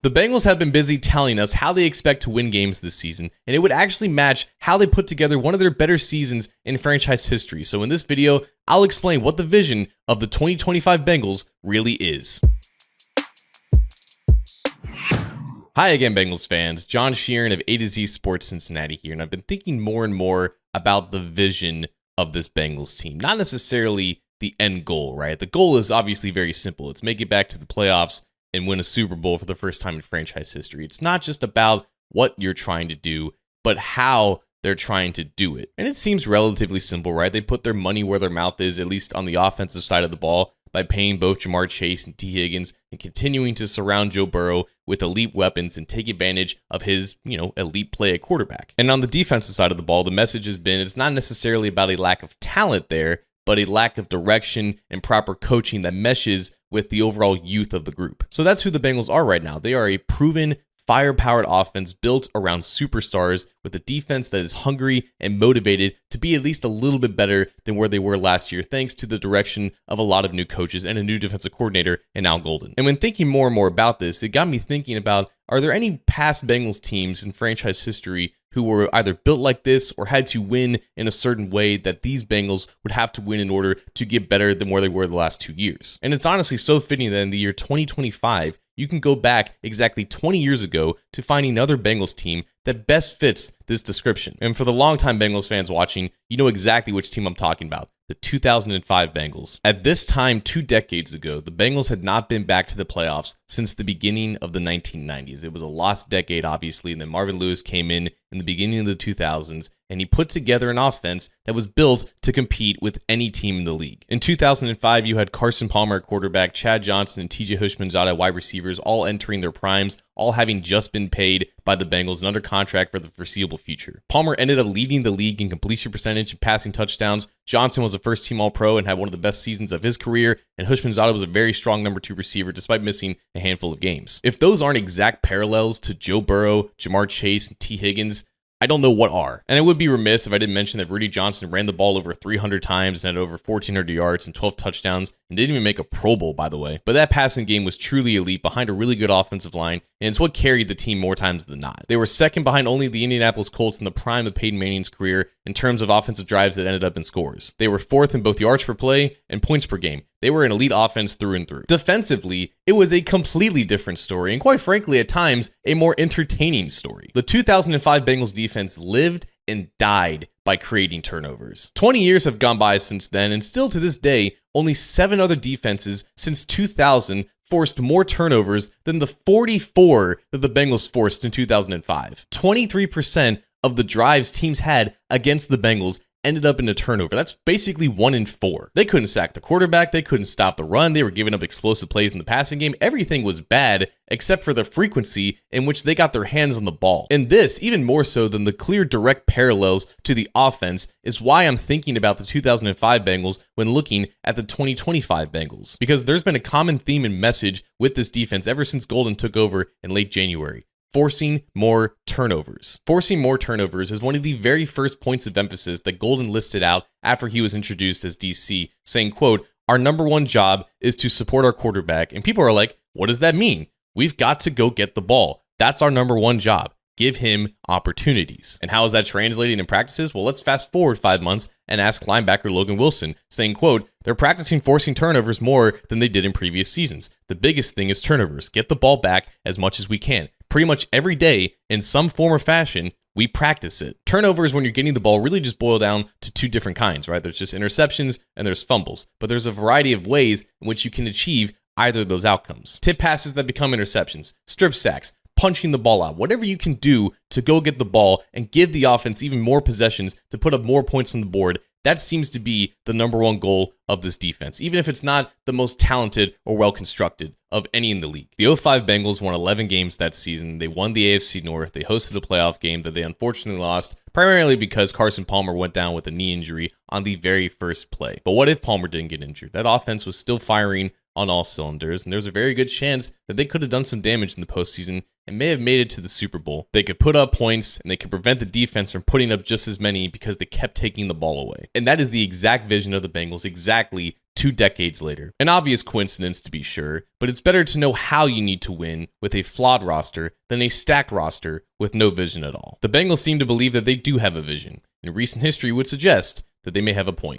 The Bengals have been busy telling us how they expect to win games this season, and it would actually match how they put together one of their better seasons in franchise history. So in this video, I'll explain what the vision of the 2025 Bengals really is. Hi again, Bengals fans. John Sheeran of A to Z Sports Cincinnati here, and I've been thinking more and more about the vision of this Bengals team. Not necessarily the end goal, right? The goal is obviously very simple. It's make it back to the playoffs and win a Super Bowl for the first time in franchise history. It's not just about what you're trying to do, but how they're trying to do it. And it seems relatively simple, right? They put their money where their mouth is, at least on the offensive side of the ball, by paying both Jamar Chase and T. Higgins and continuing to surround Joe Burrow with elite weapons and take advantage of his, elite play at quarterback. And on the defensive side of the ball, the message has been it's not necessarily about a lack of talent there, but a lack of direction and proper coaching that meshes with the overall youth of the group. So that's who the Bengals are right now. They are a proven, fire-powered offense built around superstars with a defense that is hungry and motivated to be at least a little bit better than where they were last year, thanks to the direction of a lot of new coaches and a new defensive coordinator in Al Golden. And when thinking more and more about this, it got me thinking about, are there any past Bengals teams in franchise history who were either built like this or had to win in a certain way that these Bengals would have to win in order to get better than where they were the last 2 years? And it's honestly so fitting that in the year 2025, you can go back exactly 20 years ago to find another Bengals team that best fits this description. And for the longtime Bengals fans watching, you know exactly which team I'm talking about. The 2005 Bengals. At this time, 2 decades ago, the Bengals had not been back to the playoffs since the beginning of the 1990s. It was a lost decade, obviously, and then Marvin Lewis came in the beginning of the 2000s, and he put together an offense that was built to compete with any team in the league. In 2005, you had Carson Palmer at quarterback, Chad Johnson and TJ Houshmandzadeh wide receivers, all entering their primes, all having just been paid by the Bengals and under contract for the foreseeable future. Palmer ended up leading the league in completion percentage and passing touchdowns. Johnson was a first-team All-Pro and had one of the best seasons of his career, and Houshmandzadeh was a very strong number 2 receiver despite missing a handful of games. If those aren't exact parallels to Joe Burrow, Jamar Chase, and T. Higgins, I don't know what are. And I would be remiss if I didn't mention that Rudy Johnson ran the ball over 300 times and had over 1,400 yards and 12 touchdowns and didn't even make a Pro Bowl, by the way. But that passing game was truly elite behind a really good offensive line, and it's what carried the team more times than not. They were second behind only the Indianapolis Colts in the prime of Peyton Manning's career in terms of offensive drives that ended up in scores. They were fourth in both yards per play and points per game. They were an elite offense through and through. Defensively, it was a completely different story, and quite frankly, at times, a more entertaining story. The 2005 Bengals defense lived and died by creating turnovers. 20 years have gone by since then, and still to this day, only 7 other defenses since 2000 forced more turnovers than the 44 that the Bengals forced in 2005. 23% of the drives teams had against the Bengals ended up in a turnover. That's basically 1 in 4. They couldn't sack the quarterback. They couldn't stop the run. They were giving up explosive plays in the passing game. Everything was bad except for the frequency in which they got their hands on the ball. And this, even more so than the clear direct parallels to the offense, is why I'm thinking about the 2005 Bengals when looking at the 2025 Bengals. Because there's been a common theme and message with this defense ever since Golden took over in late January. Forcing more turnovers. Forcing more turnovers is one of the very first points of emphasis that Golden listed out after he was introduced as DC, saying, quote, "Our number one job is to support our quarterback." And people are like, what does that mean? We've got to go get the ball. That's our number one job. Give him opportunities. And how is that translating in practices? Well, let's fast forward 5 months and ask linebacker Logan Wilson, saying, quote, "They're practicing forcing turnovers more than they did in previous seasons. The biggest thing is turnovers. Get the ball back as much as we can. Pretty much every day, in some form or fashion, we practice it." Turnovers when you're getting the ball really just boil down to 2 different kinds, right? There's just interceptions and there's fumbles. But there's a variety of ways in which you can achieve either of those outcomes. Tip passes that become interceptions, strip sacks, punching the ball out, whatever you can do to go get the ball and give the offense even more possessions to put up more points on the board. That seems to be the number one goal of this defense, even if it's not the most talented or well-constructed of any in the league. The 05 Bengals won 11 games that season. They won the AFC North. They hosted a playoff game that they unfortunately lost, primarily because Carson Palmer went down with a knee injury on the very first play. But what if Palmer didn't get injured? That offense was still firing on all cylinders, and there's a very good chance that they could have done some damage in the postseason and may have made it to the Super Bowl. They could put up points, and they could prevent the defense from putting up just as many because they kept taking the ball away. And that is the exact vision of the Bengals, exactly 2 decades later. An obvious coincidence to be sure, but it's better to know how you need to win with a flawed roster than a stacked roster with no vision at all. The Bengals seem to believe that they do have a vision, and recent history would suggest that they may have a point.